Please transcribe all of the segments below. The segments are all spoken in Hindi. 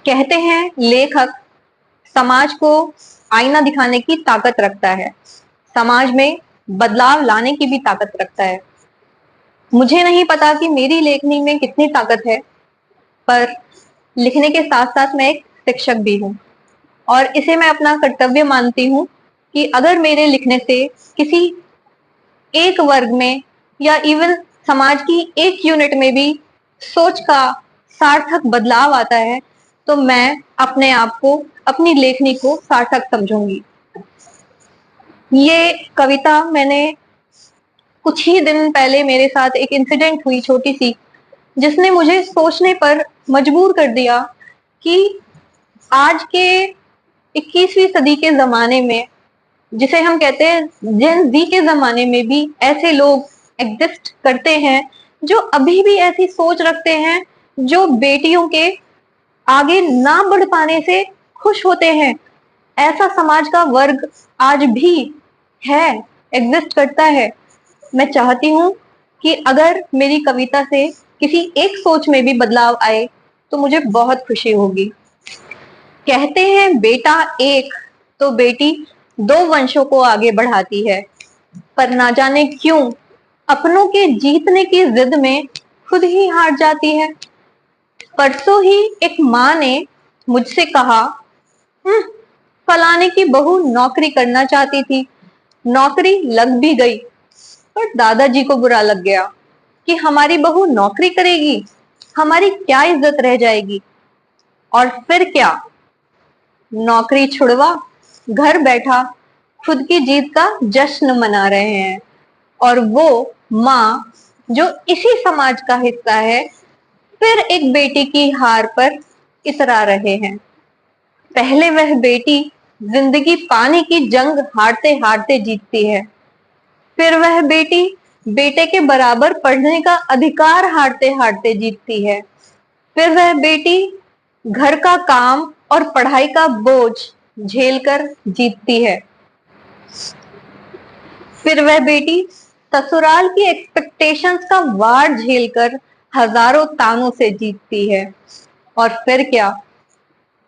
कहते हैं लेखक समाज को आईना दिखाने की ताकत रखता है, समाज में बदलाव लाने की भी ताकत रखता है। मुझे नहीं पता कि मेरी लेखनी में कितनी ताकत है, पर लिखने के साथ साथ मैं एक शिक्षक भी हूँ और इसे मैं अपना कर्तव्य मानती हूँ कि अगर मेरे लिखने से किसी एक वर्ग में या इवन समाज की एक यूनिट में भी सोच का सार्थक बदलाव आता है, तो मैं अपने आप को, अपनी लेखनी को सार्थक समझूंगी। ये कविता मैंने कुछ ही दिन पहले मेरे साथ एक इंसिडेंट हुई छोटी सी, जिसने मुझे सोचने पर मजबूर कर दिया कि आज के 21वीं सदी के जमाने में, जिसे हम कहते हैं जेन जी के जमाने में भी ऐसे लोग एग्जिस्ट करते हैं जो अभी भी ऐसी सोच रखते हैं, जो बेटियों के आगे ना बढ़ पाने से खुश होते हैं। ऐसा समाज का वर्ग आज भी है, एग्जिस्ट करता है। मैं चाहती हूँ कि अगर मेरी कविता से किसी एक सोच में भी बदलाव आए तो मुझे बहुत खुशी होगी। कहते हैं बेटा एक तो बेटी दो वंशों को आगे बढ़ाती है, पर ना जाने क्यों अपनों के जीतने की जिद में खुद ही हार जाती है। परसों ही एक माँ ने मुझसे कहा, "हम्म, फलाने की बहू नौकरी करना चाहती थी, नौकरी लग भी गई, पर दादाजी को बुरा लग गया कि हमारी बहू नौकरी करेगी, हमारी क्या इज्जत रह जाएगी। और फिर क्या, नौकरी छुड़वा, घर बैठा खुद की जीत का जश्न मना रहे हैं। और वो माँ जो इसी समाज का हिस्सा है, फिर एक बेटी की हार पर इतरा रहे हैं। पहले वह बेटी जिंदगी पाने की जंग हारते हारते जीतती है, फिर वह बेटी बेटे के बराबर पढ़ने का अधिकार हारते हारते जीतती है, फिर वह बेटी घर का काम और पढ़ाई का बोझ झेलकर जीतती है, फिर वह बेटी ससुराल की एक्सपेक्टेशंस का वार झेलकर हजारों तानों से जीतती है। और फिर क्या,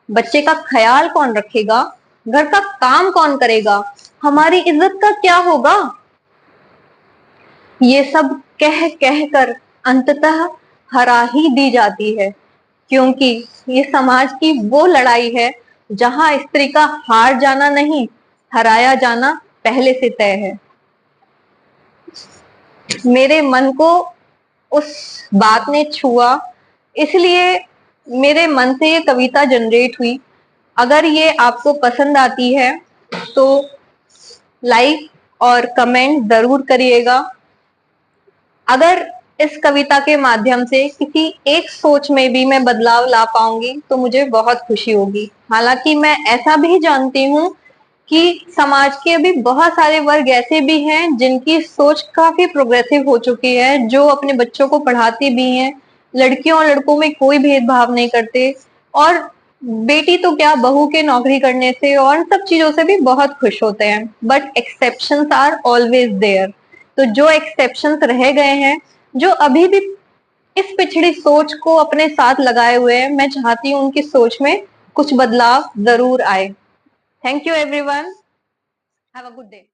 बच्चे का ख्याल कौन रखेगा, घर का काम कौन करेगा, हमारी इज्जत का क्या होगा। ये सब कह कह कर अंततः हरा ही दी जाती है, क्योंकि ये समाज की वो लड़ाई है जहां स्त्री का हार जाना नहीं, हराया जाना पहले से तय है। मेरे मन को उस बात ने छुआ, इसलिए मेरे मन से ये कविता जनरेट हुई। अगर ये आपको पसंद आती है तो लाइक और कमेंट जरूर करिएगा। अगर इस कविता के माध्यम से किसी एक सोच में भी मैं बदलाव ला पाऊंगी तो मुझे बहुत खुशी होगी। हालांकि मैं ऐसा भी जानती हूँ कि समाज के अभी बहुत सारे वर्ग ऐसे भी हैं जिनकी सोच काफी प्रोग्रेसिव हो चुकी है, जो अपने बच्चों को पढ़ाती भी हैं, लड़कियों और लड़कों में कोई भेदभाव नहीं करते, और बेटी तो क्या, बहू के नौकरी करने से और सब चीजों से भी बहुत खुश होते हैं। But exceptions are always there. तो जो एक्सेप्शंस रह गए हैं, जो अभी भी इस पिछड़ी सोच को अपने साथ लगाए हुए हैं, मैं चाहती हूँ उनकी सोच में कुछ बदलाव जरूर आए। Thank you everyone, have a good day.